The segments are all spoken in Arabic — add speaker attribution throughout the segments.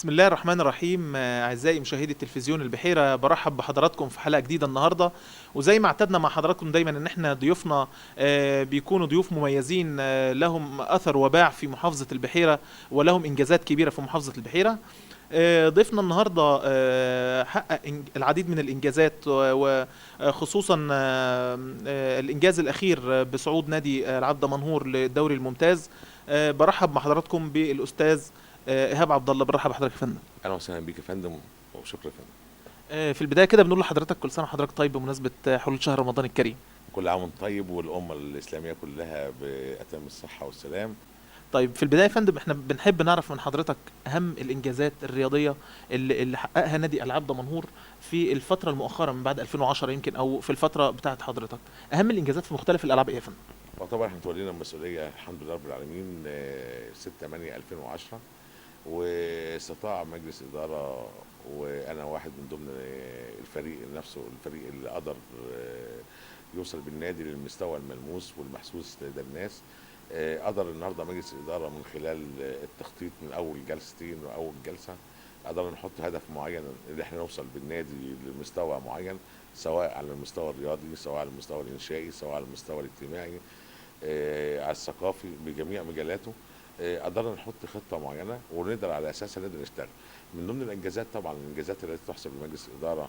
Speaker 1: بسم الله الرحمن الرحيم. أعزائي مشاهدي التلفزيون البحيرة، برحب بحضراتكم في حلقة جديدة النهاردة. وزي ما اعتدنا مع حضراتكم دايما ان احنا ضيوفنا بيكونوا ضيوف مميزين، لهم أثر وباع في محافظة البحيرة ولهم إنجازات كبيرة في محافظة البحيرة. ضيفنا النهاردة حقق العديد من الإنجازات، وخصوصا الإنجاز الأخير بصعود نادي العبد منهور للدوري الممتاز. برحب مع حضراتكم بالأستاذ إيهاب عبد الله. برحب بحضرتك يا فندم.
Speaker 2: اهلا وسهلا بيك يا فندم، وشكرا يا فندم.
Speaker 1: في البداية كده بنقول لحضرتك كل سنة وحضرتك طيب بمناسبة حلول شهر رمضان الكريم.
Speaker 2: كل عام وانت طيب، والامه الاسلاميه كلها باتم الصحه والسلام.
Speaker 1: طيب في البداية يا فندم احنا بنحب نعرف من حضرتك أهم الإنجازات الرياضية اللي حققها نادي العبد منهور في الفترة المؤخرة من بعد 2010 يمكن، أو في الفترة بتاعت حضرتك. أهم الإنجازات في مختلف الألعاب إيه يا فندم؟
Speaker 2: وطبعا احنا تولينا المسؤوليه الحمد لله رب العالمين 6/8/2010، واستطاع مجلس اداره وانا واحد من ضمن الفريق نفسه، الفريق اللي قدر يوصل بالنادي للمستوى الملموس والمحسوس لدى الناس. قدر النهارده مجلس الاداره من خلال التخطيط من اول جلستين واول جلسه قدرنا نحط هدف معين ان احنا نوصل بالنادي لمستوى معين، سواء على المستوى الرياضي، سواء على المستوى الانشائي، سواء على المستوى الاجتماعي، على الثقافي، بجميع مجالاته. قدرنا نحط خطه معينه ونقدر على اساسها نقدر نشتغل. من ضمن الانجازات طبعا الانجازات التي تحسب لمجلس الاداره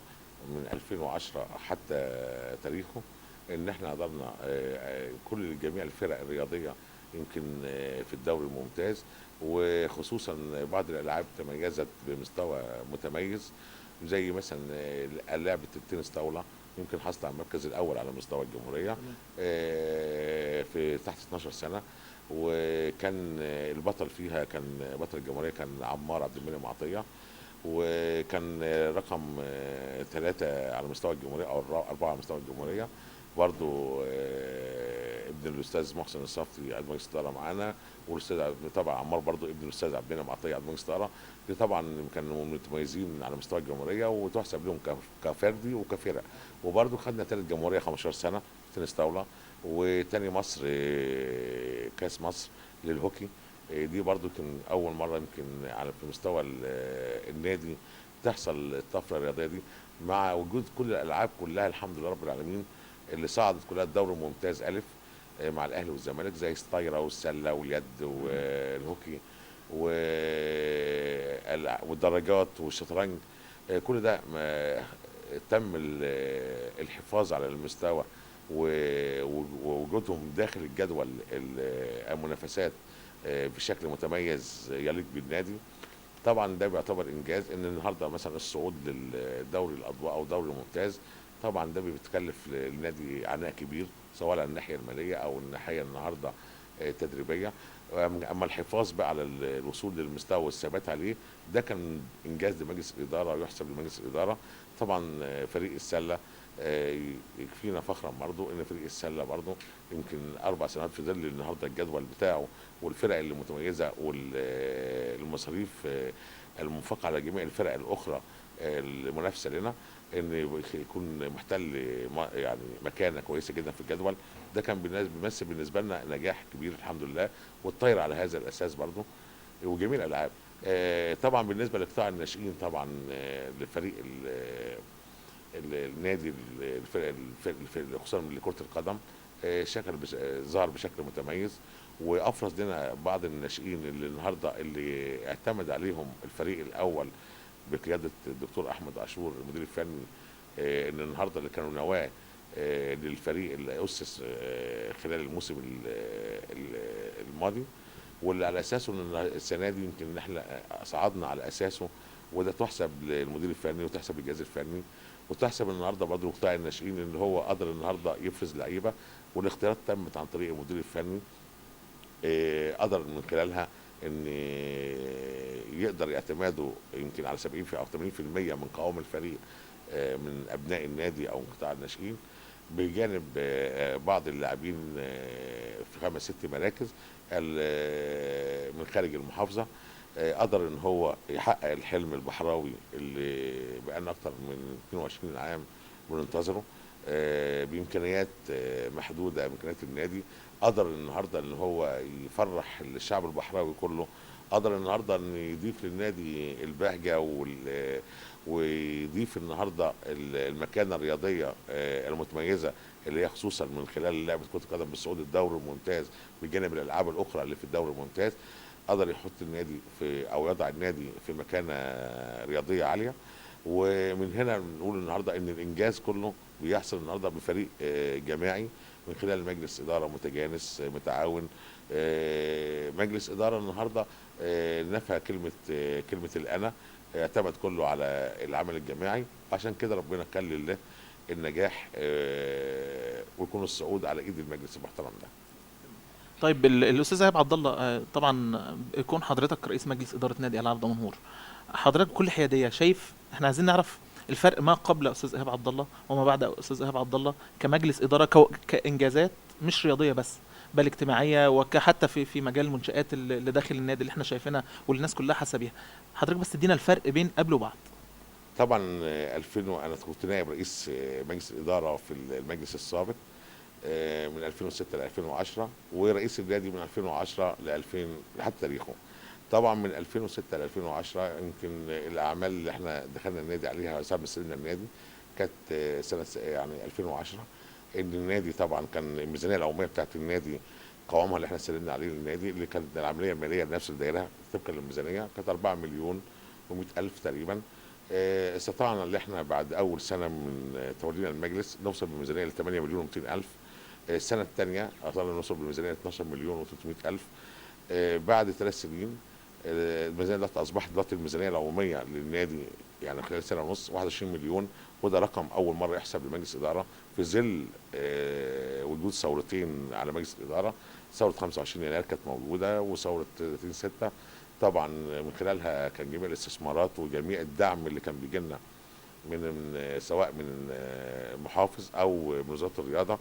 Speaker 2: من 2010 حتى تاريخه، ان احنا قدرنا كل جميع الفرق الرياضيه يمكن في الدوري الممتاز، وخصوصا بعض الالعاب تميزت بمستوى متميز، زي مثلا لعبه التنس طاوله يمكن حصلت على المركز الاول على مستوى الجمهوريه في تحت 12 سنه. وكان البطل فيها، كان بطل الجمهوريه كان عمار عبد المنعم عطيه، وكان رقم 3 على مستوى الجمهوريه او 4 على مستوى الجمهوريه. برضو ابن الاستاذ محسن الصفتي عضو مجلس الاداره معانا، والاستاذ طبعا عمار برضو ابن الاستاذ عبد المنعم عطيه عضو مجلس الاداره. دي طبعا كانوا متميزين على مستوى الجمهوريه وتحسب لهم كفردي وكفرق. وبرضو خدنا ثالث جمهوريه 15 سنه تنس طاوله، وتاني مصر كاس مصر للهوكي. دي برضو كان اول مره يمكن على في مستوى النادي تحصل الطفره الرياضيه دي، مع وجود كل الالعاب كلها الحمد لله رب العالمين اللي صعدت كلها الدوري الممتاز الف مع الاهلي والزمالك، زي الطايره والسله واليد والهوكي والدراجات والشطرنج. كل ده تم الحفاظ على المستوى ووجودهم داخل الجدول المنافسات بشكل متميز يليق بالنادي. طبعا ده بيعتبر انجاز ان النهارده مثلا الصعود للدوري الاضواء او دوري الممتاز، طبعا ده بيتكلف للنادي عناء كبير، سواء على الناحيه الماليه او الناحيه النهارده التدريبيه. اما الحفاظ بقى على الوصول للمستوى والثبات عليه، ده كان انجاز لمجلس الاداره ويحسب لمجلس الاداره. طبعا فريق السله يكفينا فخرا برضه ان فريق السله برضه يمكن 4 سنوات في ظل النهارده الجدول بتاعه والفرق اللي متميزه والمصاريف المنفقه على جميع الفرق الاخرى المنافسه لنا، ان يكون محتل يعني مكانه كويسه جدا في الجدول. ده كان بيمثل بالنسبه لنا نجاح كبير الحمد لله، والطايره على هذا الاساس برضه، وجميع الالعاب. طبعا بالنسبه لقطاع الناشئين طبعا لفريق النادي خصوصا لكره القدم ظهر بشكل متميز، وافرز لنا بعض الناشئين اللي النهارده اللي اعتمد عليهم الفريق الاول بقياده الدكتور احمد عاشور المدير الفني، ان النهارده اللي كانوا نواه للفريق اللي اسس خلال الموسم الماضي، واللي على اساسه ان السنه دي يمكن ان احنا صعدنا على اساسه. وده تحسب للمدير الفني وتحسب للجهاز الفني وتحسب النهارده برضه لقطاع الناشئين اللي هو قدر النهارده يفرز لعيبه، والاختيارات تمت عن طريق المدير الفني قدر من خلالها ان يقدر اعتماده يمكن على 70 او 80% من قوام الفريق من ابناء النادي او من قطاع الناشئين. بجانب بعض اللاعبين في 5 6 مراكز من خارج المحافظه. قدر ان هو يحقق الحلم البحراوي اللي بقالنا اكتر من 22 عام بننتظره، بامكانيات محدوده، امكانيات النادي. قدر النهارده ان هو يفرح الشعب البحراوي كله. قدر النهارده ان يضيف للنادي البهجه ويضيف النهارده المكانه الرياضيه المتميزه، اللي هي خصوصا من خلال لعبه كره القدم بالصعود الدوري الممتاز بجانب الالعاب الاخرى اللي في الدوري الممتاز. قدر يحط النادي في، او يضع النادي في مكانه رياضيه عاليه. ومن هنا بنقول النهارده ان الانجاز كله بيحصل النهارده بفريق جماعي من خلال مجلس اداره متجانس متعاون. مجلس اداره النهارده نفى كلمه الانا، اعتمد كله على العمل الجماعي. عشان كده ربنا كان لله النجاح ويكون الصعود على ايد المجلس المحترم ده.
Speaker 1: طيب الاستاذ ايهاب عبد الله، طبعا يكون حضرتك رئيس مجلس اداره نادي العاب دمنهور، حضرتك بكل حياديه شايف، احنا عايزين نعرف الفرق ما قبل استاذ ايهاب عبد الله وما بعد استاذ ايهاب عبد الله كمجلس اداره، كانجازات مش رياضيه بس، بل اجتماعيه، وحتى في مجال المنشات اللي داخل النادي اللي احنا شايفينها واللي الناس كلها حاسه بيها. حضرتك بس تدينا الفرق بين قبل وبعد.
Speaker 2: طبعا 2000 انا كنت نائب رئيس مجلس الاداره في المجلس السابق من 2006 ل 2010، ورئيس النادي من 2010 ل 2000 لحد تاريخه. طبعا من 2006 ل 2010 يمكن الاعمال اللي احنا دخلنا النادي عليها سبب استلمنا النادي كانت سنه يعني 2010. ان النادي طبعا كان الميزانيه العموميه بتاعت النادي، قوامها اللي احنا استلمنا عليه للنادي، اللي كانت العمليه الماليه لنفس الدائره طبقا للميزانيه كانت 4 مليون و100 الف تقريبا. استطعنا ان احنا بعد اول سنه من تولينا المجلس نوصل بالميزانيه ل 8 مليون و200 الف. السنه الثانيه قدرنا نوصل بالميزانيه ل 12 مليون و300 الف. بعد 3 سنين الميزانيه دلوقتي اصبحت الميزانيه العموميه للنادي يعني خلال سنه ونص 21 مليون. وده رقم اول مره يحسب لمجلس اداره في ظل وجود ثورتين على مجلس الاداره. ثوره 25 يناير كانت موجوده، وثوره 30 6 طبعا من خلالها كان جميع الاستثمارات وجميع الدعم اللي كان بيجي لنا سواء من محافظ او من وزاره الرياضه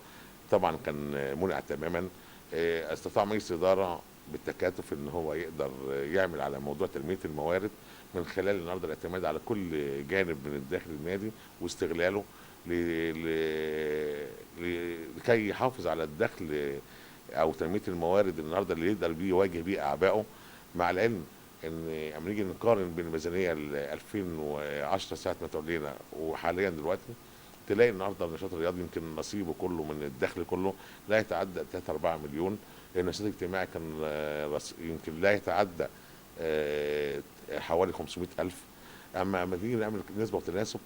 Speaker 2: طبعا كان منع تماما. استطاع مجلس الاداره بالتكاتف ان هو يقدر يعمل على موضوع تنميه الموارد من خلال النهارده الاعتماد على كل جانب من داخل النادي واستغلاله لكي يحافظ على الدخل او تنميه الموارد النهارده اللي يقدر بيه يواجه بيه اعبائه. مع العلم ان اما نيجي نقارن بين الميزانيه 2010 ساعه ما تولينا وحاليا دلوقتي، تلاقي النهارده النشاط الرياضي يمكن نصيبه كله من الدخل كله لا يتعدى 3 4 مليون. النشاط الاجتماعي كان يمكن لا يتعدى حوالي 500 الف. اما تيجي نعمل نسبه وتناسب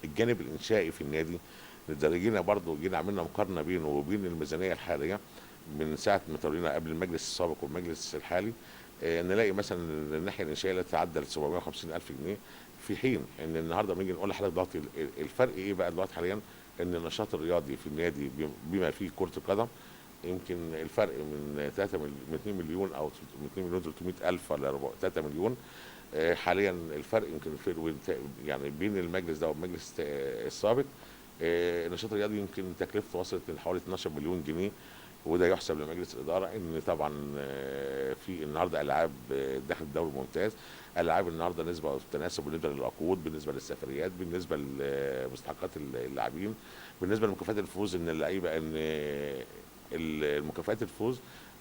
Speaker 2: الجانب الانشائي في النادي، جينا برضه عملنا مقارنه بينه وبين الميزانيه الحاليه من ساعه ما تولينا قبل المجلس السابق والمجلس الحالي. نلاقي مثلا الناحيه الانشائيه لا تتعدى ال 750 الف جنيه، في حين ان النهارده بنيجي نقول لحضرتك دلوقتي الفرق ايه بقى دلوقتي حاليا. ان النشاط الرياضي في النادي بما فيه كره القدم يمكن الفرق من 2 مليون او من 2 مليون 300 الف ولا 3 مليون. حاليا الفرق يمكن في يعني بين المجلس ده والمجلس السابق النشاط الرياضي يمكن تكلفته وصلت لحوالي 12 مليون جنيه. وده يحسب لمجلس الاداره ان طبعا في النهارده العاب داخل الدوري الممتاز، العاب النهارده نسبه وتناسب بالنسبه للعقود، بالنسبه للسفريات، بالنسبه لمستحقات اللاعبين، بالنسبه لمكافآت الفوز ان اللعيبه ان المكافآت الفوز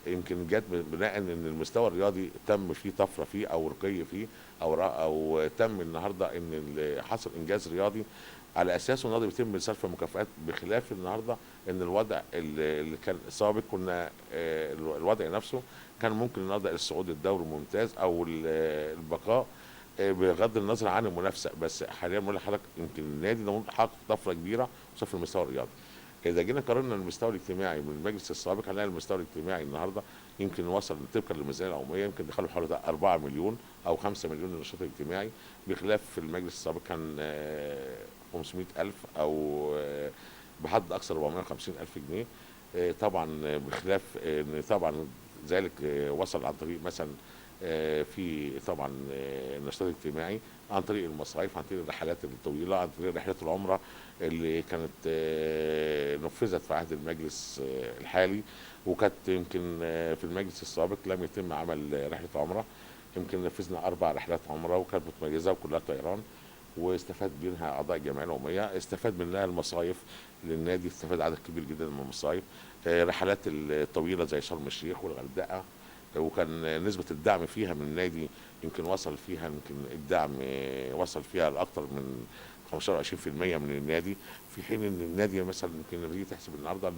Speaker 2: يمكن جت بناء ان المستوى الرياضي تم فيه طفره فيه او رقي فيه او تم النهارده ان حصل انجاز رياضي على اساسه النهارده بيتم صرف المكافآت، بخلاف النهارده ان الوضع اللي كان سابق كنا الوضع نفسه كان ممكن النهارده الصعود الدوري الممتاز او البقاء بغض النظر عن المنافسه. بس حاليا بقول لحضرتك يمكن النادي ده حقق طفره كبيره وصف المستوى الرياضي. اذا جينا قارنا المستوى الاجتماعي من المجلس السابق هنلاقي المستوى الاجتماعي النهارده يمكن وصل طبقا للميزانيه العموميه يمكن دخلوا حوالي 4 مليون او 5 مليون للنشاط الاجتماعي، بخلاف في المجلس السابق كان 500 الف او بحد اقصى 450 الف جنيه. طبعا بخلاف ان طبعا ذلك وصل عن طريق مثلا في طبعا النشاط الاجتماعي عن طريق المصايف، عن طريق الرحلات الطويله، عن طريق رحلات العمره اللي كانت نفذت في عهد المجلس الحالي، وكانت يمكن في المجلس السابق لم يتم عمل رحله عمره. يمكن نفذنا 4 رحلات عمره وكانت متميزه وكلها طيران، واستفاد منها اعضاء الجمعيه العموميه، استفاد منها المصايف للنادي، استفاد عدد كبير جدا من المصايف. رحلات الطويله زي شرم الشيخ والغردقه، وكان نسبه الدعم فيها من النادي يمكن وصل فيها، يمكن الدعم وصل فيها لاكثر من 15 20% من النادي. في حين ان النادي مثلا يمكن لما تيجي تحسب النهارده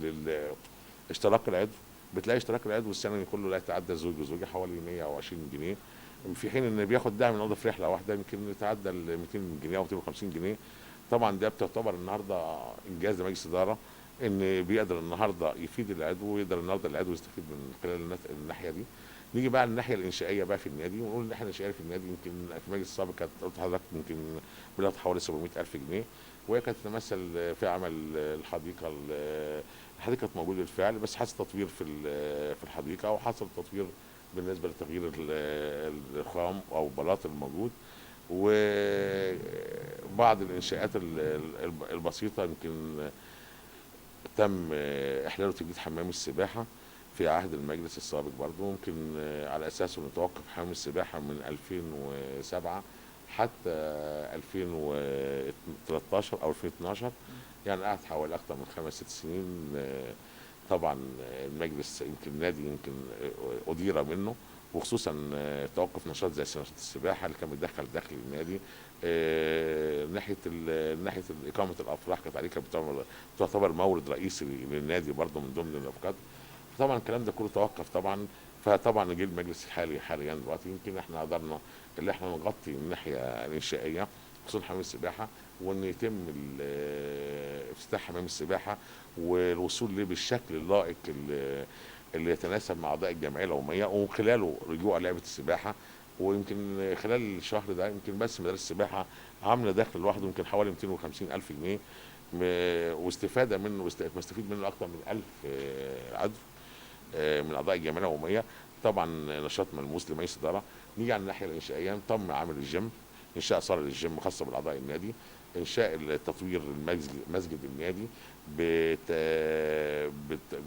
Speaker 2: اشتراك العضو، بتلاقي اشتراك العضو السنوي كله لا يتعدى زوج وزوجه حوالي 120 جنيه، في حين ان بياخد دعم النهارده في رحله واحده يمكن يتعدى ال 200 جنيه او 250 جنيه. طبعا ده بتعتبر النهارده انجاز لمجلس اداره، ان بيقدر النهارده يفيد العضو، ويقدر النهارده العضو يستفيد من خلال الناحيه دي. نيجي بقى للناحيه الانشائيه بقى في النادي، ونقول الناحيه الانشائيه في النادي يمكن في المجلس السابق كانت قلت لحضرتك يمكن بلغت حوالي 700,000 جنيه، وهي كانت تتمثل في عمل الحديقه. الحديقه كانت موجوده بالفعل، بس حصل تطوير في الحديقه، وحصل تطوير بالنسبه لتغيير الرخام او البلاط الموجود، وبعض الانشاءات البسيطه يمكن تم احلاله تجديد حمام السباحه في عهد المجلس السابق برضه، ممكن على اساسه نتوقف حمام السباحه من 2007 حتى 2013 او 2012، يعني قعد حوالي اكثر من 5 6 سنين. طبعا المجلس يمكن النادي يمكن ادير منه، وخصوصا توقف نشاط زي نشاط السباحه اللي كان بيدخل دخل النادي. ناحيه اقامه الافراح كانت عليه، كانت تعتبر مورد رئيسي للنادي برضه من ضمن الافقاد. طبعا الكلام ده كله توقف طبعا. فطبعا جه المجلس الحالي حاليا دلوقتي يمكن احنا قدرنا اللي احنا نغطي الناحيه الانشائيه خصوصا حمام السباحه، وان يتم افتتاح حمام السباحه والوصول ليه بالشكل اللائق اللي يتناسب مع اعضاء الجمعيه العموميه، ومن خلاله رجوع لعبه السباحه. ويمكن خلال الشهر ده يمكن بس مدارس السباحه عامله دخل لوحده يمكن حوالي 250 الف جنيه، واستفاده منه مستفيد منه اكثر من 1000 عضو من اعضاء الجمعيه العموميه. طبعا نشاط ملموس لمجلس الاداره. نيجي على الناحيه الانشائيه، تم عمل الجيم، انشاء صاله للجيم خاصه بالاعضاء النادي، انشاء تطوير مسجد النادي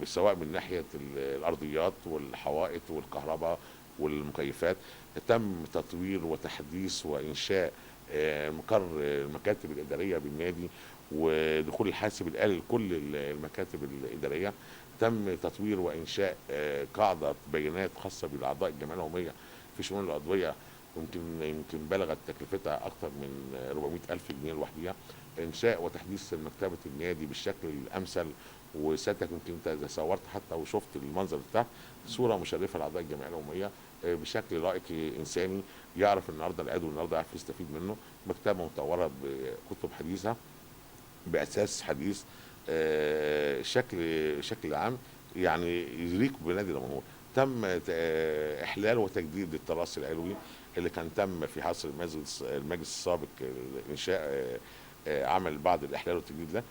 Speaker 2: سواء من ناحيه الارضيات والحوائط والكهرباء والمكيفات. تم تطوير وتحديث وانشاء مقر المكاتب الاداريه بالنادي، ودخول الحاسب الآلي لكل المكاتب الإدارية. تم تطوير وإنشاء قاعدة بيانات خاصة بأعضاء الجمعية العمومية في شؤون العضوية، يمكن بلغت تكلفتها أكثر من 400 ألف جنيه لوحدها. إنشاء وتحديث مكتبة النادي بالشكل الأمثل، وسيادتك يمكن أنت صورت حتى وشفت المنظر بتاعها، صورة مشرفة لأعضاء الجمعية العمومية بشكل لائق إنساني، يعرف النهارده العضو النهارده يعرف يستفيد منه. مكتبة مطورة بكتب حديثة باساس حديث، شكل عام يعني يليق بنادي دمنهور. تم احلال وتجديد التراث العلوي اللي كان تم في عصر المجلس السابق انشاء عمل بعض الاحلال والتجديد ده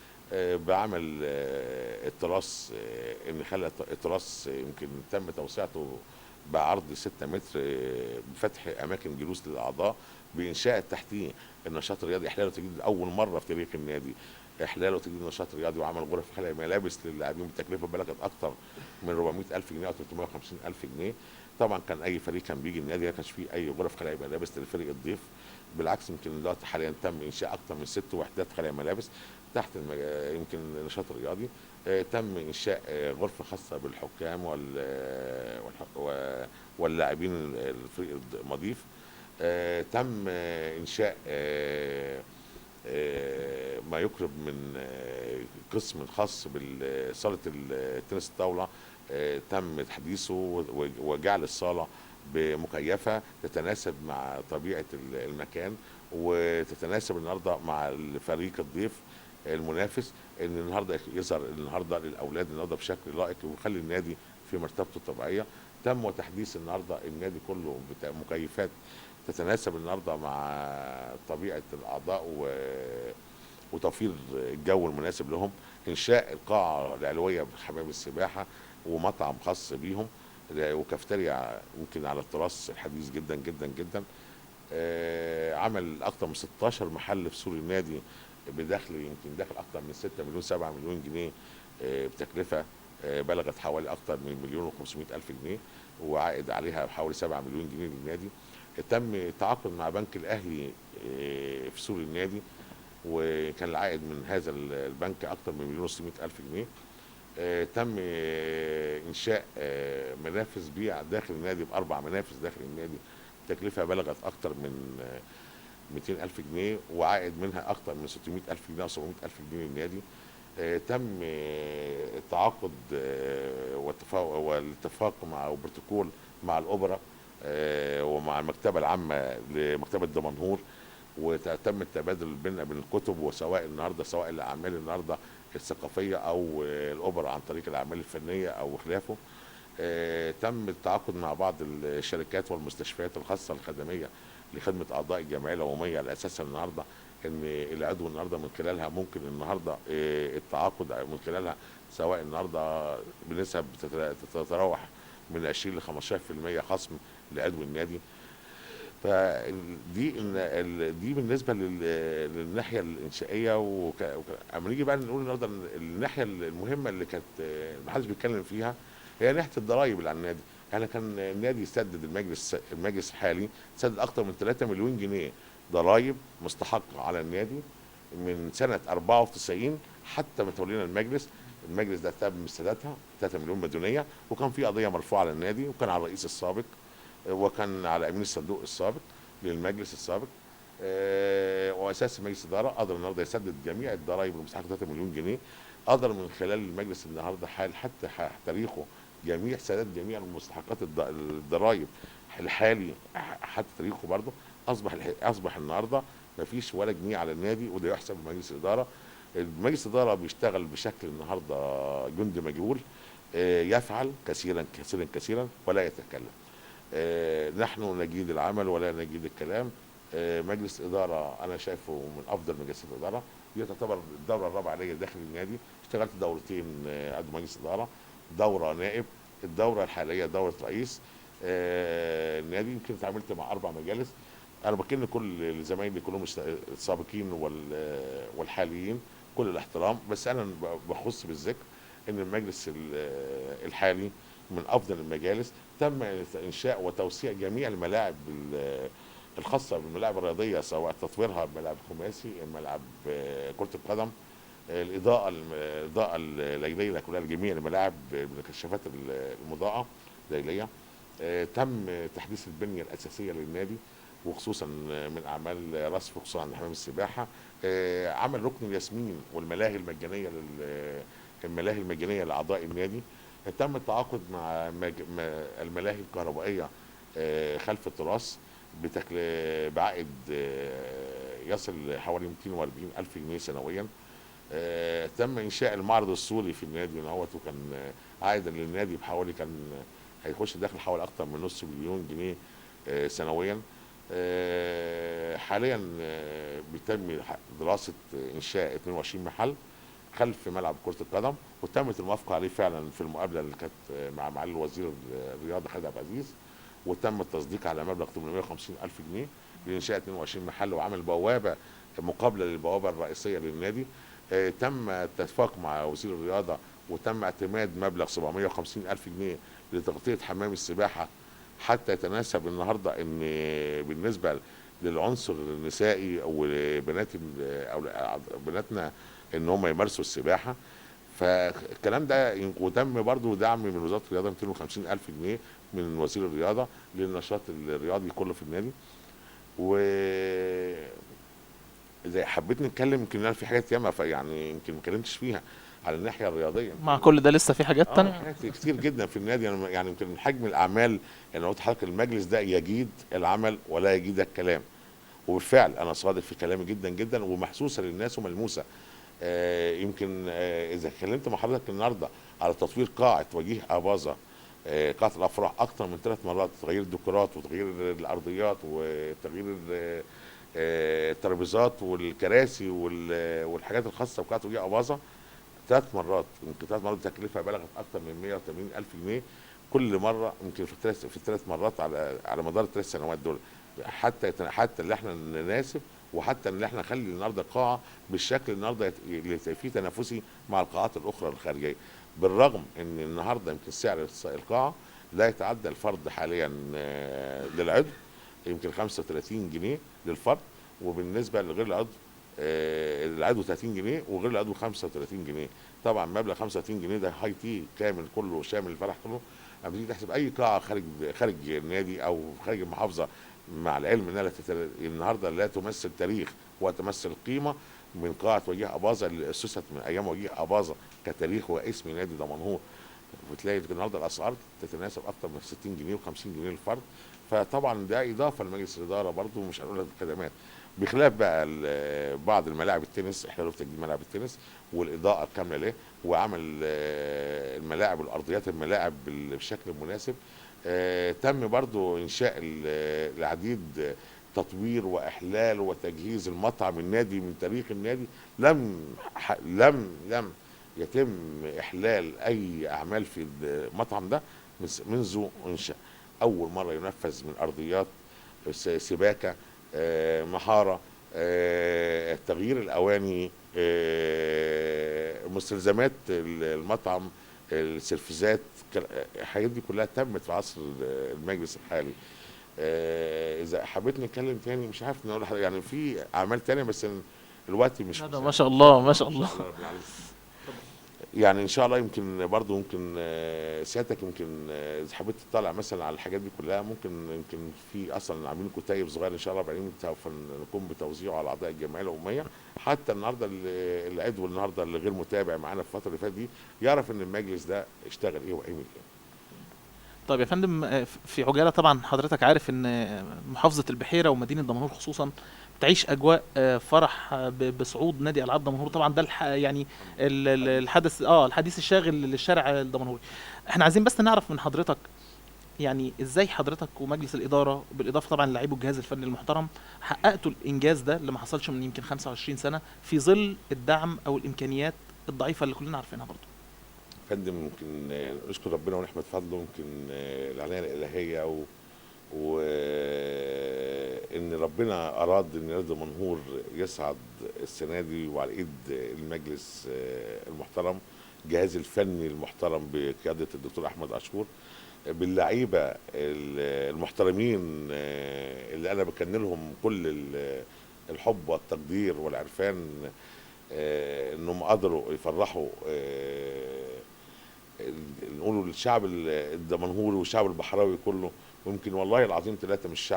Speaker 2: بعمل التراث، ان خلى التراث يمكن تم توسعته بعرض 6 متر، بفتح اماكن جلوس للاعضاء، بانشاء تحتيه النشاط الرياضي، احلال وتجديد اول مره في تاريخ النادي، احلال وتجديد نشاط رياضي، وعمل غرف خلع ملابس للاعبين بتكلفه بلغت اكثر من 400 الف جنيه او 350 الف جنيه. طبعا كان اي فريق كان بيجي النادي ما كانش فيه اي غرف خلع ملابس للفريق الضيف، بالعكس يمكن دلوقتي حاليا تم انشاء اكثر من 6 وحدات خلع ملابس تحت يمكن النشاط الرياضي. تم انشاء غرفه خاصه بالحكام واللاعبين الفريق المضيف. تم انشاء ما يقرب من قسم خاص بصاله التنس الطاوله، تم تحديثه وجعل الصاله بمكيفه تتناسب مع طبيعه المكان، وتتناسب النهارده مع الفريق الضيف المنافس، ان النهارده يظهر النهارده للاولاد النهارده بشكل لائق ويخلي النادي في مرتبته الطبيعيه. تم تحديث النهارده النادي كله بمكيفات تتناسب النهارده مع طبيعه الاعضاء وتوفير الجو المناسب لهم. انشاء القاعه العلويه بحمام السباحه ومطعم خاص بيهم، وكافتيريا يمكن على التراث الحديث جدا جدا جدا. عمل اكتر من 16 محل في سور النادي بدخل يمكن داخل اكتر من 6 مليون 7 مليون جنيه، بتكلفه بلغت حوالي اكتر من مليون و500 الف جنيه، وعائد عليها حوالي 7 مليون جنيه للنادي. تم التعاقد مع بنك الاهلي في سور النادي، وكان العائد من هذا البنك اكتر من مليون و600 الف جنيه. تم انشاء منافذ بيع داخل النادي باربع منافذ داخل النادي، تكلفه بلغت اكتر من 200 الف جنيه، وعائد منها اكتر من 600 الف جنيه او 700 الف جنيه للنادي. تم التعاقد والاتفاق مع بروتوكول مع الاوبرا ومع المكتبه العامه لمكتبه دمنهور، وتم التبادل بين الكتب، وسواء النهارده سواء الاعمال النهارده الثقافيه او الاوبرا عن طريق الاعمال الفنيه او خلافه. تم التعاقد مع بعض الشركات والمستشفيات الخاصه الخدميه لخدمه اعضاء الجمعيه العموميه، على اساس النهارده ان العضو النهارده من خلالها ممكن النهارده التعاقد من خلالها سواء النهارده بنسب تتراوح من 20 ل 15% خصم لعضو النادي. فدي دي بالنسبه للناحيه الانشائيه. اما نيجي بقى نقول النهارده الناحيه المهمه اللي كانت ما حدش بيتكلم فيها هي ناحيه الضرائب اللي على النادي. يعني كان النادي يسدد المجلس الحالي سدد اكتر من 3 مليون جنيه ضرائب مستحقه على النادي من سنه 94 حتى ما تولينا المجلس ده تم سدادها 3 مليون مديونيه، وكان في قضيه مرفوعه على النادي، وكان على الرئيس السابق، وكان على امين الصندوق السابق للمجلس السابق. واساس مجلس الاداره قدر النهارده يسدد جميع الضرائب المستحقه 3 مليون جنيه. قدر من خلال المجلس النهارده حتى تاريخه جميع سداد جميع المستحقات الضرائب الحالي حتى تاريخه برضه. اصبح النهارده ما فيش ولا جنيه على النادي، وده يحسب لمجلس الاداره. مجلس الاداره بيشتغل بشكل النهارده جندي مجهول، يفعل كثيرا كثيرا كثيرا ولا يتكلم. نحن نجيد العمل ولا نجيد الكلام. مجلس إدارة أنا شايفه من أفضل مجالس الإدارة. دي تعتبر الدورة الرابعة ليا داخل النادي. اشتغلت دورتين عضو مجلس إدارة، دورة نائب، الدورة الحالية دورة رئيس النادي. يمكن اتعاملت مع 4 مجالس. أنا بكن كل زمايلي كلهم السابقين والحاليين كل الاحترام، بس أنا بخص بالذكر إن المجلس الحالي من أفضل المجالس. تم انشاء وتوسيع جميع الملاعب الخاصه بالملاعب الرياضيه، سواء تطويرها بملاعب خماسي، ملعب كره القدم، الاضاءه الليليه كلها لجميع الملاعب بالكشافات المضاءه الليليه. تم تحديث البنيه الاساسيه للنادي، وخصوصا من اعمال رصف خصوصا عند حمام السباحه. عمل ركن الياسمين والملاهي المجانيه لاعضاء النادي. تم التعاقد مع الملاهي الكهربائيه خلف التراث بعائد يصل حوالي 240 الف جنيه سنويا. تم انشاء المعرض السوري في النادي دوت، وكان عائدا للنادي بحوالي كان هيخش داخل حوالي اكثر من نص مليون جنيه سنويا. حاليا بيتم دراسه انشاء 22 محل خلف ملعب كرة القدم، وتمت الموافقة عليه فعلا في المقابلة اللي كانت مع معالي الوزير الرياضة خالد عبد العزيز، وتم التصديق على مبلغ 850 ألف جنيه لإنشاء 22 محل وعمل بوابة مقابلة للبوابة الرئيسية للنادي. تم الاتفاق مع وزير الرياضة وتم اعتماد مبلغ 750 ألف جنيه لتغطية حمام السباحة، حتى يتناسب النهارده ان بالنسبة للعنصر النسائي وبنات او بناتنا ان هم يمارسوا السباحه. فالكلام ده وتم برضو دعم من وزاره الرياضه 250 الف جنيه من وزير الرياضه للنشاط الرياضي كله في النادي. و اذا حبيت نتكلم يمكن انا في حاجات ياما يعني يمكن ما اتكلمتش فيها على الناحيه الرياضيه.
Speaker 1: مع كل ده لسه في حاجات تانية؟
Speaker 2: حاجات كتير جدا في النادي يعني يمكن حجم الاعمال. يعني قلت لحضرتك المجلس ده يجيد العمل ولا يجيد الكلام، وبالفعل انا صادق في كلامي جدا جدا ومحسوسه للناس وملموسه. يمكن اذا اتكلمت مع حضرتك النهارده على تطوير قاعه وجيه اباظه، قاعه الافراح اكثر من 3 مرات، تغيير الديكورات وتغيير الارضيات وتغيير الترابيزات والكراسي والحاجات الخاصه بقاعه وجيه اباظه 3 مرات. يمكن 3 مرات تكلفه بلغت اكثر من 180 الف جنيه كل مره، يمكن في الثلاث مرات على مدار ال3 سنوات دول. حتى اللي احنا نناسب، وحتى ان احنا نخلي النهارده قاعه بالشكل النهارده اللي فيه تنافسي مع القاعات الاخرى الخارجيه. بالرغم ان النهارده يمكن سعر القاعه لا يتعدى الفرد حاليا للعضو يمكن 35 جنيه للفرد، وبالنسبه لغير العضو العضو 30 جنيه وغير العضو 35 جنيه. طبعا مبلغ 35 جنيه ده هاي تي كامل كله شامل الفرح كله. لما تيجي تحسب اي قاعه خارج النادي او خارج المحافظه، مع العلم انها النهارده لا تمثل تاريخ وتمثل قيمه من قاعه وجيه اباظه اللي اسست من ايام وجيه اباظه كتاريخ واسم نادي دمنهور. وتلاقي النهارده الاسعار تتناسب اكثر من 60 جنيه و50 جنيه للفرد. فطبعا ده اضافه لمجلس الاداره برضه، مش هنقول الخدمات، بخلاف بقى بعض الملاعب التنس، احلال وتجديد ملاعب التنس والاضاءه الكامله له، وعمل الملاعب والارضيات الملاعب بالشكل المناسب. تم برضو انشاء العديد تطوير واحلال وتجهيز المطعم النادي من تاريخ النادي. لم يتم احلال اي اعمال في المطعم ده منذ انشاء. اول مره ينفذ من ارضيات سباكه، محاره، تغيير الاواني، مستلزمات المطعم، السيرفيزات، الحاجات دي كلها تمت في عصر المجلس الحالي. اذا حبيت نتكلم تاني مش عارف نقول يعني في اعمال تانية، بس الوقت مش
Speaker 1: لا ده ما
Speaker 2: مساعد.
Speaker 1: شاء الله ما شاء
Speaker 2: ان
Speaker 1: الله.
Speaker 2: شاء الله رب العالمين. يعني ان شاء الله يمكن برضو ممكن سيادتك يمكن اذا حبيت تطلع مثلا على الحاجات دي كلها، يمكن في اصلا عاملين كتيب صغير ان شاء الله بعدين سوف نقوم بتوزيعه على اعضاء الجمعيه العموميه. حتى النهارده العضو النهارده اللي غير متابع معانا في الفتره اللي فاتت دي يعرف ان المجلس ده اشتغل ايه وعمل ايه.
Speaker 1: طيب يا فندم، في عجاله طبعا حضرتك عارف ان محافظه البحيره ومدينه دمنهور خصوصا تعيش اجواء فرح بصعود نادي العاب دمنهور. طبعا ده يعني الحدث الحديث الشاغل للشارع الدمنهوري. احنا عايزين بس نعرف من حضرتك يعني ازاي حضرتك ومجلس الاداره بالاضافه طبعا للاعيب والجهاز الفني المحترم حققتوا الانجاز ده اللي ما حصلش من يمكن 25 سنه في ظل الدعم او الامكانيات الضعيفه اللي كلنا عارفينها برضه.
Speaker 2: فندم يمكن نشكر ربنا ونحمد فضله. يمكن العنايه الالهيه وان ربنا اراد ان نادي دمنهور يصعد السنه دي، وعلى ايد المجلس المحترم، الجهاز الفني المحترم بقياده الدكتور احمد عاشور، باللعيبه المحترمين اللي انا بكن لهم كل الحب والتقدير والعرفان، انهم قدروا يفرحوا نقولوا الشعب الدمنهوري والشعب البحراوي كله. ويمكن والله العظيم ثلاثه مش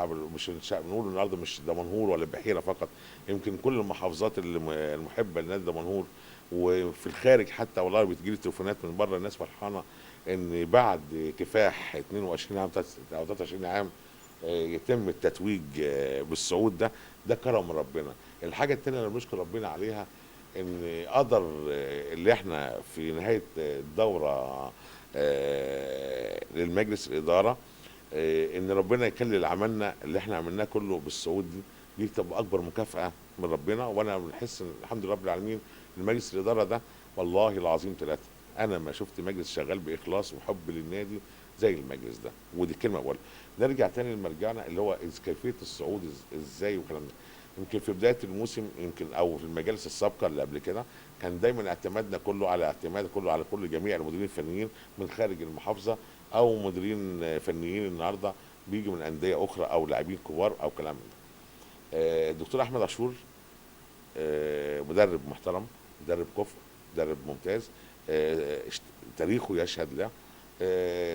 Speaker 2: الشعب نقول النهارده مش دمنهور ولا البحيره فقط، يمكن كل المحافظات المحبه لنادي دمنهور وفي الخارج حتى. والله بتجيلي تليفونات من بره الناس فرحانه ان بعد كفاح 22 عام او 23 عام يتم التتويج بالصعود ده. ده كرم من ربنا. الحاجه الثانيه اللي بنشكر ربنا عليها ان قدر اللي احنا في نهايه الدوره للمجلس الاداره ان ربنا يكلل عملنا اللي احنا عملناه كله بالصعود دي تبقى اكبر مكافاه من ربنا. وانا بنحس الحمد لله رب العالمين المجلس الاداره ده والله العظيم ثلاثه انا ما شفت مجلس شغال باخلاص وحب للنادي زي المجلس ده. ودي كلمه بقولها. نرجع تاني لمرجعنا اللي هو كيفيه الصعود ازاي والكلام ده. يمكن في بدايه الموسم يمكن او في المجالس السابقه اللي قبل كده كان دايما اعتمادنا كله على كل جميع المديرين الفنيين من خارج المحافظه او مديرين فنيين النهارده بيجوا من انديه اخرى او لاعبين كبار او كلام من ده. الدكتور احمد عاشور مدرب محترم، مدرب كفء، مدرب ممتاز، تاريخه يشهد له.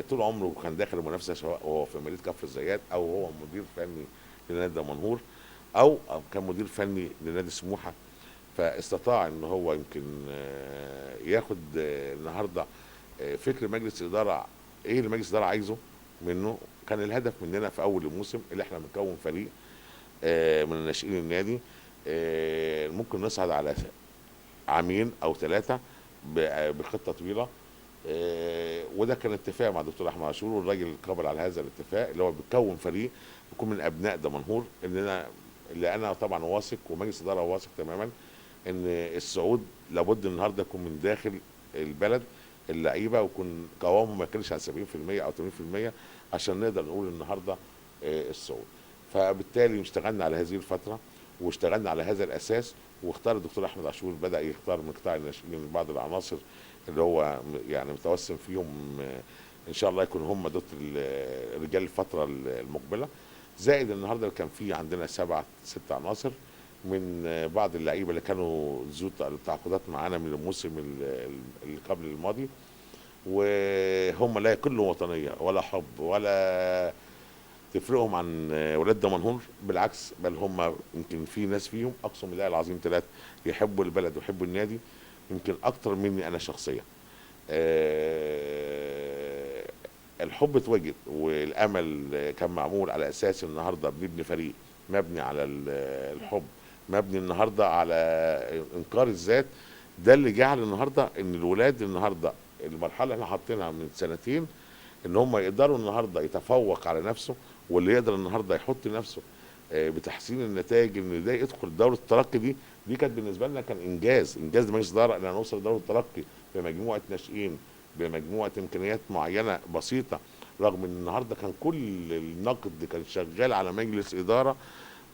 Speaker 2: طول عمره كان داخل المنافسه سواء هو في مدينه كفر الزيات او هو مدير فني لنادي دمنهور او كان مدير فني لنادي سموحه. فاستطاع ان هو يمكن ياخد النهارده فكر مجلس الاداره ايه اللي مجلس الاداره عايزه منه. كان الهدف مننا في اول الموسم اللي احنا بنكون فريق من ناشئين النادي ممكن نصعد على عامين او ثلاثه بخطه طويله. وده كان اتفاق مع الدكتور احمد عاشور والراجل قبل على هذا الاتفاق اللي هو بيكون فريق يكون من ابناء دمنهور. اللي انا طبعا واثق ومجلس الاداره واثق تماما ان الصعود لابد النهارده يكون من داخل البلد اللعيبه ويكون قوامهم ما يقلش عن 70% او 80% عشان نقدر نقول النهارده الصعود. فبالتالي اشتغلنا على هذه الفتره واشتغلنا على هذا الاساس، واختار الدكتور احمد عاشور بدا يختار من قطاع الناشئين بعض العناصر اللي هو يعني متوسم فيهم ان شاء الله يكون هم دوت رجال الفتره المقبله. زائد النهارده كان في عندنا 6 عناصر من بعض اللعيبه اللي كانوا ذو التعاقدات معانا من الموسم اللي قبل الماضي، وهم لا يقلوا وطنيه ولا حب ولا تفرقهم عن ولاد دمنهور، بالعكس بل هم يمكن في ناس فيهم اقسم بالله العظيم 3 يحبوا البلد ويحبوا النادي يمكن اكتر مني انا شخصيا. الحب اتوجد والامل كان معمول على اساس النهارده بنبني فريق مبني على الحب، مبني النهارده على انكار الذات. ده اللي جعل النهارده ان الولاد النهارده المرحله اللي احنا حاطينها من سنتين ان هم يقدروا النهارده يتفوق على نفسه، واللي يقدر النهارده يحط نفسه بتحسين النتائج ان ده يدخل دوره الترقي دي كانت بالنسبه لنا كان انجاز مجلس اداره ان نوصل لدوره الترقي بمجموعه ناشئين بمجموعه امكانيات معينه بسيطه، رغم ان النهارده كان كل النقد كان شغال على مجلس اداره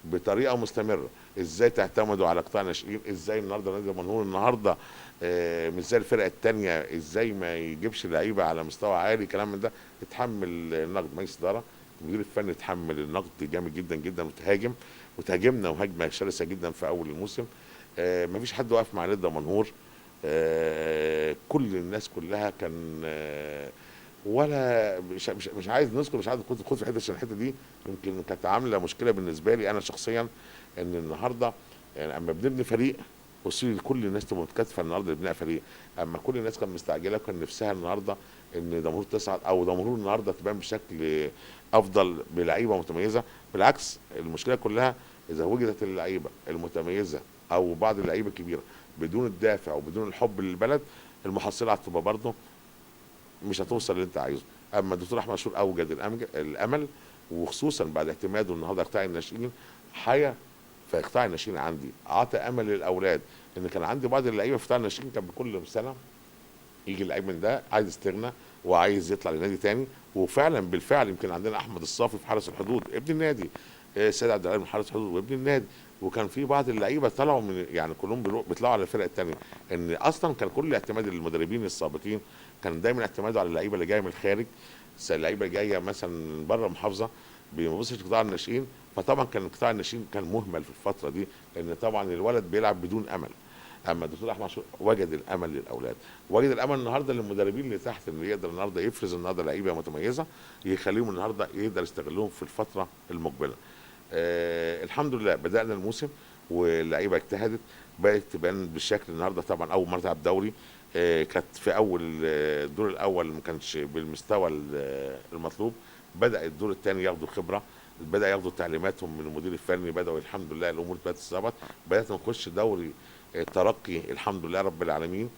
Speaker 2: بطريقه مستمره. ازاي تعتمدوا على قطاع ناشئين، ازاي النهارده نادي دمنهور النهارده مش زي الفرق الثانيه، ازاي ما يجيبش لعيبه على مستوى عالي، كلام من ده اتحمل النقد مجلس اداره. المدير الفني اتحمل النقد جامد جدا جدا وتهاجمنا مهاجمه شرسه جدا في اول الموسم. مفيش حد واقف مع نادي دمنهور. كل الناس كلها كان ولا مش عايز نذكر، مش عايز نخوض في حته عشان الحته دي يمكن كانت عامله مشكله بالنسبه لي انا شخصيا. ان النهارده يعني اما بنبني فريق اصيل كل الناس تبقى متكاتفه النهارده لبناء فريق، اما كل الناس كانت مستعجله وكان نفسها النهارده ان دمنهور تصعد او دمنهور النهارده تبان بشكل افضل بلعيبه متميزه. بالعكس المشكله كلها اذا وجدت اللعيبه المتميزه او بعض اللعيبه الكبيره بدون الدافع وبدون الحب للبلد، المحصله هتبقى برضه مش هتوصل اللي انت عايزه. اما الدكتور احمد عاشور اوجد الامل، وخصوصا بعد اعتماده النهارده قطاع الناشئين حياه في قطاع الناشئين عندي، اعطى امل للاولاد. ان كان عندي بعض اللعيبه في قطاع الناشئين كان بكل سنه يجي اللعيب من ده عايز يستغنى وعايز يطلع لنادي تاني، وفعلا بالفعل يمكن عندنا احمد الصافي في حرس الحدود ابن النادي، سيد عبد العليم من حرس الحدود وابن النادي، وكان في بعض اللعيبه طلعوا من يعني كلهم بيطلعوا على الفرق الثانيه. ان اصلا كان كل اعتماد المدربين السابقين كان دايما اعتماده على اللعيبه اللي جايه من الخارج، اللعيبه اللي جايه مثلا من بره المحافظه ما بيبصش لقطاع الناشئين. فطبعا كان قطاع الناشئين كان مهمل في الفتره دي لان طبعا الولد بيلعب بدون امل. اما الدكتور احمد عاشور وجد الامل للاولاد، وجد الامل النهارده للمدربين اللي تحت اللي يقدر النهارده يفرز النهارده لعيبه متميزه يخليهم النهارده يقدر يستغلهم في الفتره المقبله. الحمد لله بدانا الموسم واللعيبه اجتهدت، بقت تبان بالشكل النهارده. طبعا اول مره تلعب دوري كانت في اول الدور الاول ما كانش بالمستوى المطلوب، بدا الدور الثاني ياخدوا خبره، بدا ياخدوا تعليماتهم من المدير الفني، بداوا الحمد لله الامور بدات تتظبط، بدات نخش دوري ترقي الحمد لله رب العالمين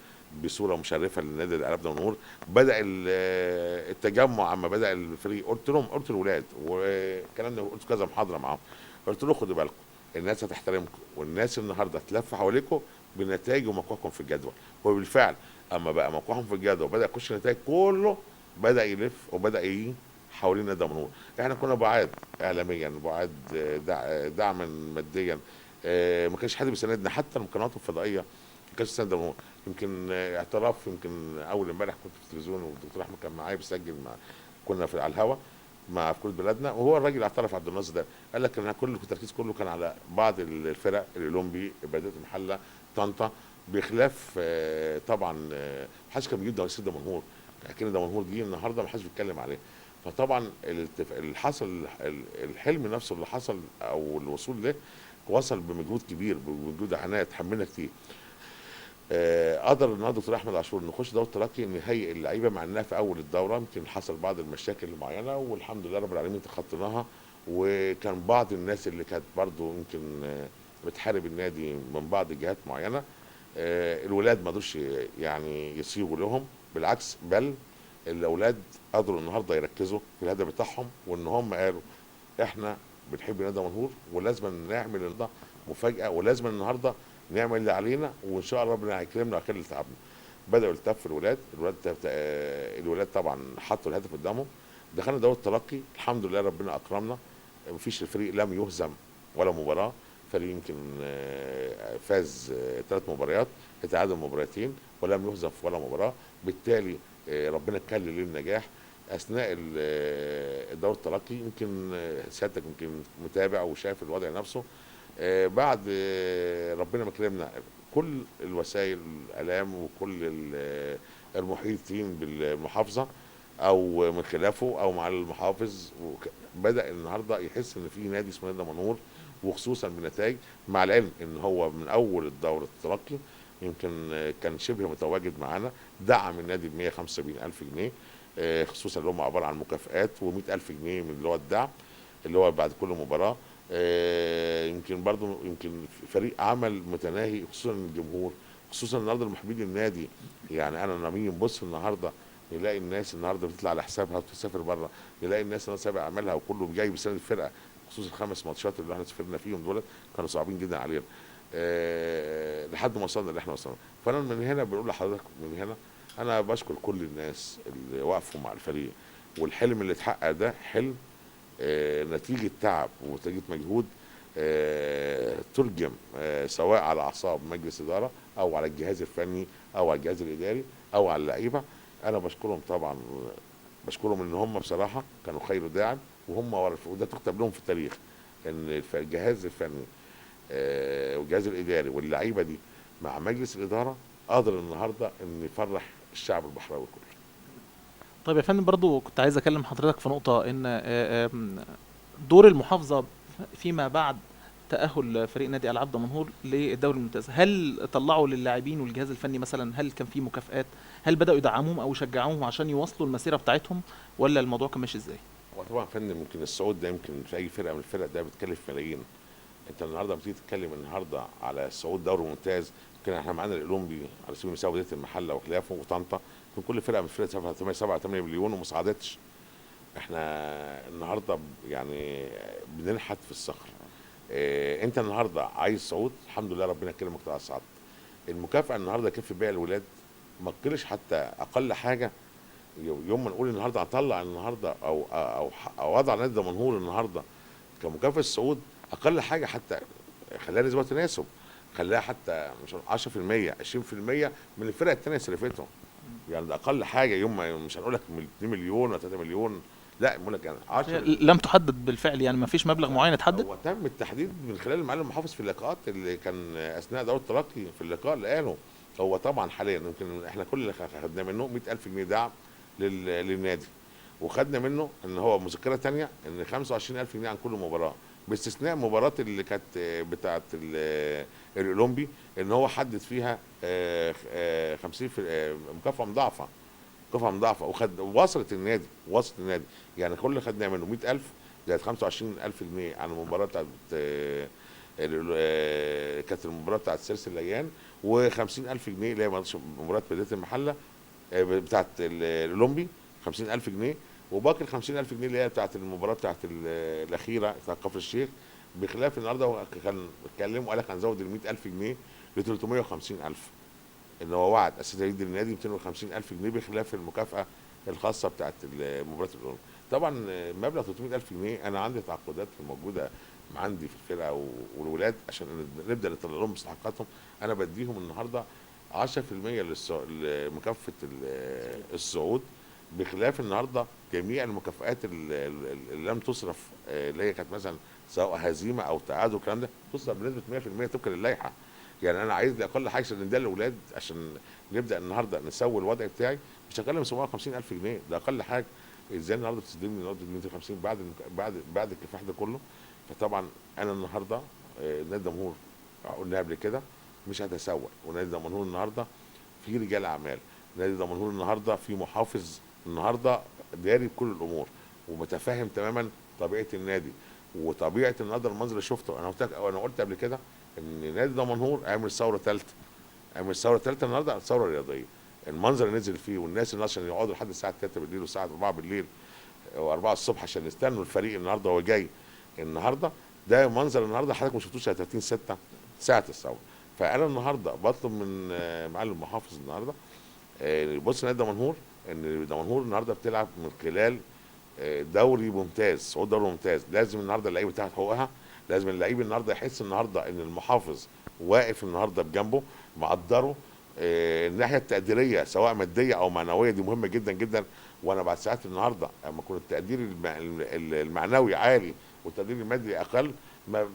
Speaker 2: بصوره مشرفه للنادي العرب دمنهور. بدا التجمع، اما بدا الفريق قلت للولاد والكلام ده قلت كذا محاضره معاهم، قلت له خدوا بالكم الناس هتحترمكم والناس النهارده هتلف حواليكم بنتائج وموقعكم في الجدول. وبالفعل اما بقى موقعهم في الجدول وبدا يخش النتائج كله بدا يلف وبدا يجي حوالين نادي دمنهور. احنا كنا بعاد اعلاميا، بعاد دعما ماديا، ما كانش حد بيساندنا، حتى القنوات الفضائيه ما كانش بيساند دمنهور. يمكن اعتراف، يمكن اول امبارح كنت في التلفزيون والدكتور احمد كان معايا بيسجل كنا على الهوا مع في كل بلادنا، وهو الراجل اعترف عبد الناصر ده قال لك ان كل التركيز كله كان على بعض الفرق الاولمبي، بلديه المحله، طنطا، بخلاف طبعا ما حدش كان بيجيب رئيس دمنهور. لكن دمنهور دي النهارده ما حدش بيتكلم عليه. فطبعا اللي حصل الحلم نفسه اللي حصل او الوصول له وصل بمجهود كبير، بمجهود عناء اتحملنا كتير. قدر النهارده الدكتور احمد عاشور نخش دوره ترقي نهيئ اللعيبه، مع انها في اول الدوره يمكن حصل بعض المشاكل المعينه والحمد لله رب العالمين تخطيناها. وكان بعض الناس اللي كانت برضو يمكن بتحارب النادي من بعض جهات معينه، الولاد ما قدروش يعني يصيغوا لهم، بالعكس بل الاولاد قدروا النهارده يركزوا في الهدف بتاعهم، وان هم قالوا احنا بنحب نادي دمنهور ولازم نعمل النهارده مفاجاه، ولازم النهارده نعمل اللي علينا وان شاء الله ربنا هيكرمنا ويخلي تعبنا. بداوا يلتفوا الولاد طبعا حطوا الهدف قدامهم، دخلنا دوره ترقي الحمد لله ربنا اكرمنا. مفيش الفريق لم يهزم ولا مباراه. فريق يمكن فاز 3 مباريات، اتعادل مباراتين، ولم يهزم في ولا مباراه. بالتالي ربنا كلل للنجاح اثناء دور الترقي. يمكن سيادتك يمكن متابع وشايف الوضع نفسه. بعد ربنا مكرمنا كل الوسائل الاعلام وكل المحيطين بالمحافظه او من خلافه او مع المحافظ بدا النهارده يحس ان في نادي اسمه نادي دمنهور، وخصوصا بنتائج، مع العلم ان هو من اول الدوره الترقي يمكن كان شبه متواجد معانا، دعم النادي ب 175,000 جنيه، خصوصا اللي هم عباره عن مكافآت و100,000 جنيه من اللي هو الدعم اللي هو بعد كل مباراه. يمكن برضو يمكن فريق عمل متناهي، خصوصا الجمهور، خصوصا النهارده المحبين للنادي. يعني انا لما نيجي نبص النهارده نلاقي الناس النهارده بتطلع على حسابها وتسافر بره، نلاقي الناس النهارده سابق اعمالها وكله جاي بيساند الفرقه، خصوصا ال5 ماتشات اللي احنا سافرنا فيهم دول كانوا صعبين جدا علينا. لحد ما وصلنا اللي احنا وصلنا. فانا من هنا بقول لحضرتك من هنا انا بشكر كل الناس اللي وقفوا مع الفريق، والحلم اللي اتحقق ده حلم نتيجة تعب ونتيجة مجهود ترجم سواء على أعصاب مجلس إدارة أو على الجهاز الفني أو على الجهاز الإداري أو على اللعيبة. أنا بشكرهم طبعا، بشكرهم إن هم بصراحة كانوا خير داعم، وده تكتب لهم في التاريخ إن الجهاز الفني والجهاز الإداري واللعيبة دي مع مجلس الإدارة قادر النهارده إن يفرح الشعب البحراوي كله.
Speaker 1: طيب يا فندم، برضو كنت عايز اكلم حضرتك في نقطة ان دور المحافظة فيما بعد تأهل فريق نادي ألعاب دمنهور للدوري الممتاز، هل طلعوا للاعبين والجهاز الفني مثلا، هل كان في مكافآت، هل بدأوا يدعموهم او يشجعوهم عشان يواصلوا المسيرة بتاعتهم، ولا الموضوع كان ماشي ازاي؟
Speaker 2: هو طبعا فندم يمكن الصعود ده يمكن في اي فرقه من الفرق ده بتكلف ملايين. انت النهارده بتيجي تتكلم النهارده على الصعود دوري ممتاز، يمكن احنا معانا الاولمبي على سبيل المثال وديه المحله وخلافه وطنطا، يمكن كل فرقه من الفرق دفعت 7 مليون وما صعدتش. احنا النهارده يعني بننحت في الصخر. اه انت النهارده عايز صعود، الحمد لله ربنا كرمك طلع صعدت. المكافاه النهارده كيف بيع الولاد ما تقلش حتى اقل حاجه. يوم ما نقول النهارده هطلع النهارده او اضع نادي دمنهور النهارده كمكافاه الصعود، اقل حاجه حتى خليها نسبه تناسب، خليها حتى مش 10% 20% من الفرق الثانيه سلفتهم. يعني ده اقل حاجه، يوم ما مش هنقول لك 2 مليون ولا 3 مليون، لا بقول لك يعني
Speaker 1: هي
Speaker 2: 10.
Speaker 1: لم تحدد بالفعل، يعني ما فيش مبلغ معين اتحدد؟
Speaker 2: هو تم التحديد من خلال المعلم المحافظ في اللقاءات اللي كان اثناء دوره الترقي، في اللقاء اللي قاله هو طبعا حاليا يمكن احنا كل اللي خدنا منه 100,000 جنيه دعم للنادي، وخدنا منه ان هو مذكره تانية ان 25,000 جنيه عن كل مباراه، باستثناء مباراه اللي كانت بتاعه الاولمبي ان هو حدد فيها 50 في مكافاه مضاعفه، مكافاه مضاعفه، وصلت النادي يعني كل اللي خدناه منه 100,000 زائد 25,000 جنيه عن المباراه بتاعت كانت المباراه بتاعت سيرس الليان، و50,000 جنيه اللي هي مباراه بدايه المحله بتاعت الاولمبي 50,000 جنيه، وباقي ال 50,000 جنيه اللي هي بتاعت المباراه بتاعت الاخيره بتاعت كفر الشيخ. بخلاف النهارده هو كان اتكلم وقال لك هنزود ال 100,000 جنيه ل 350,000، ان هو وعد اساسا يدي للنادي 250,000 جنيه بخلاف المكافاه الخاصه بتاعت مباراه الاولمبي. طبعا مبلغ 300,000 جنيه انا عندي تعاقدات موجوده عندي في الفرقه والولاد عشان نبدا نطلع لهم مستحقاتهم. انا بديهم النهارده 10% لمكافاه الصعود، بخلاف النهارده جميع المكافآت اللي لم تصرف اللي هي كانت مثلا سواء هزيمه او تعادل والكلام ده تصرف بنسبه 100% طبقا للائحه. يعني انا عايز لي اقل حاجه عشان نديها للاولاد عشان نبدا النهارده نسوي الوضع بتاعي، مش هكلم 750,000 جنيه ده اقل حاجه. ازاي النهارده بتستلمني النهارده 250 بعد الكفاح ده كله؟ فطبعا انا النهارده نادي دمنهور قلنا قبل كده مش هتسوق، ونادي دمنهور النهارده في رجال اعمال، نادي دمنهور النهارده في محافظ النهارده داري بكل الامور ومتفاهم تماما طبيعه النادي وطبيعه النهارده المنظر اللي شفته. انا قلت قبل كده ان نادي دمنهور عامل ثوره ثالثه، عامل ثوره ثالثه النهارده ثوره رياضيه. المنظر اللي نزل فيه والناس اللي عشان يقعدوا لحد الساعه 3 بالليل والساعه 4 بالليل و4 الصبح عشان يستنوا الفريق النهارده وهو جاي النهارده، ده منظر النهارده حضرتك ما شفتوش على 30 6 ساعه الثوره. فانا النهارده بطلب من معلم المحافظ النهارده بص نادي دمنهور ان دمنهور النهارده بتلعب من خلال دوري ممتاز، صعود دوري ممتاز، لازم النهارده اللعيبه تاخد حقوقها، لازم اللعيب النهارده يحس النهارده ان المحافظ واقف النهارده بجنبه مقدره. الناحيه التقديريه سواء ماديه او معنويه دي مهمه جدا جدا. وانا بعد ساعات النهارده اما يكون التقدير المعنوي عالي والتقدير المادي اقل، ما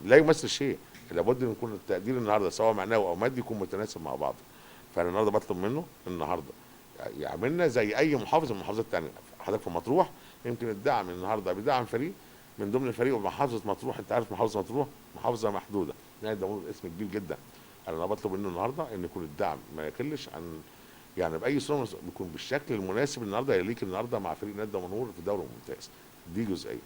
Speaker 2: لا يمثل شيء. لابد ان يكون التقدير النهارده سواء معنوي او مادي يكون متناسب مع بعض. فانا النهارده بطلب منه النهارده يعملنا زي اي محافظ من المحافظات الثانيه. حضرتك في مطروح يمكن الدعم النهارده بيدعم فريق من ضمن الفريق، ومحافظه مطروح انت عارف محافظه مطروح محافظه محدوده، نادي دمنهور اسم كبير جدا. انا بطلب منه النهارده ان يكون الدعم ما يقلش عن يعني باي صوره بيكون بالشكل المناسب النهارده يليق النهارده مع فريق نادي دمنهور في الدوري الممتاز. دي جزئيه.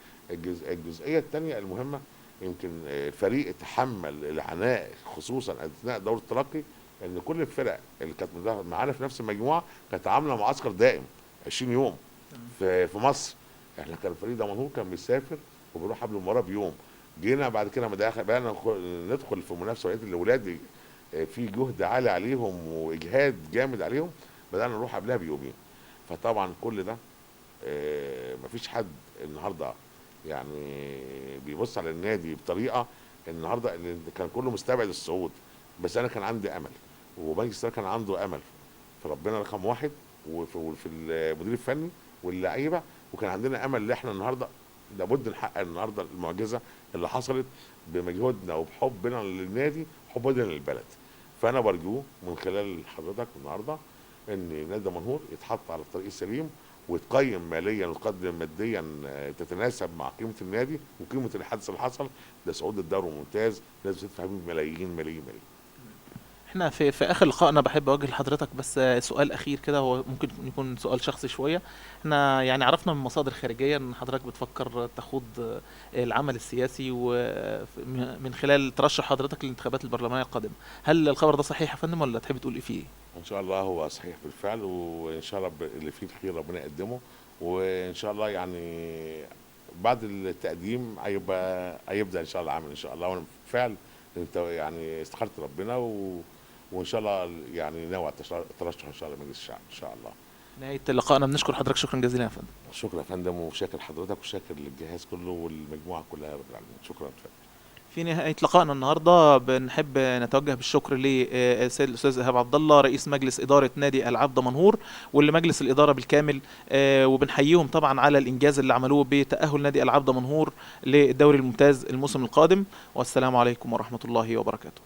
Speaker 2: الجزئيه الثانيه المهمه، يمكن الفريق اتحمل العناء خصوصا اثناء دور الترقي، ان كل الفرق اللي كانت معانا في نفس المجموعه كانت عامله معسكر دائم 20 يوم في مصر. احنا كان فريق دمنهور كان بيسافر وبيروح قبل المباراه بيوم. جينا بعد كده لما بقينا ندخل في منافسه ولقيت الاولاد في جهد عالي عليهم واجهاد جامد عليهم، بدانا نروح قبلها بيومين. فطبعا كل ده مفيش حد النهارده يعني بيبص على النادي بطريقه النهارده اللي كان كله مستبعد الصعود. بس انا كان عندي امل، وبنك كان عنده امل في ربنا رقم واحد، وفي المدير الفني واللعيبه، وكان عندنا امل ان احنا النهارده لابد نحقق النهارده المعجزه اللي حصلت بمجهودنا وبحبنا للنادي وحبنا للبلد. فانا برجوه من خلال حضرتك النهارده ان نادي دمنهور يتحط على الطريق السليم ويتقيم ماليا ويتقدم ماديا تتناسب مع قيمه النادي وقيمه الحدث اللي حصل. ده صعود الدوري الممتاز لازم تدفع فيه ملايين ملايين ملايين.
Speaker 1: احنا في اخر لقائنا بحب اوجه لحضرتك بس سؤال اخير كده، هو ممكن يكون سؤال شخصي شويه. احنا يعني عرفنا من مصادر خارجيه ان حضرتك بتفكر تخوض العمل السياسي ومن خلال ترشح حضرتك للانتخابات البرلمانيه القادمه. هل الخبر ده صحيح يا فندم ولا تحب تقول ايه فيه؟
Speaker 2: ان شاء الله هو صحيح بالفعل، وان شاء الله اللي فيه الخير ربنا يقدمه. وان شاء الله يعني بعد التقديم هيبدا ان شاء الله العمل ان شاء الله. وانا بالفعل انت يعني استخرت ربنا وان شاء الله يعني ناوي على الترشح ان شاء الله مجلس الشعب ان شاء الله.
Speaker 1: نهايه لقائنا بنشكر حضرتك شكرا جزيلا يا فندم.
Speaker 2: شكرا يا فندم، وشاكر حضرتك وشاكر للجهاز كله والمجموعه كلها يا رب العالمين. شكرا يا فندم.
Speaker 1: في نهاية لقائنا النهارده بنحب نتوجه بالشكر للسيد الأستاذ إيهاب عبد الله رئيس مجلس إدارة نادي ألعاب دمنهور ولمجلس الإدارة بالكامل، وبنحييهم طبعا على الإنجاز اللي عملوه بتأهل نادي ألعاب دمنهور للدوري الممتاز الموسم القادم. والسلام عليكم ورحمة الله وبركاته.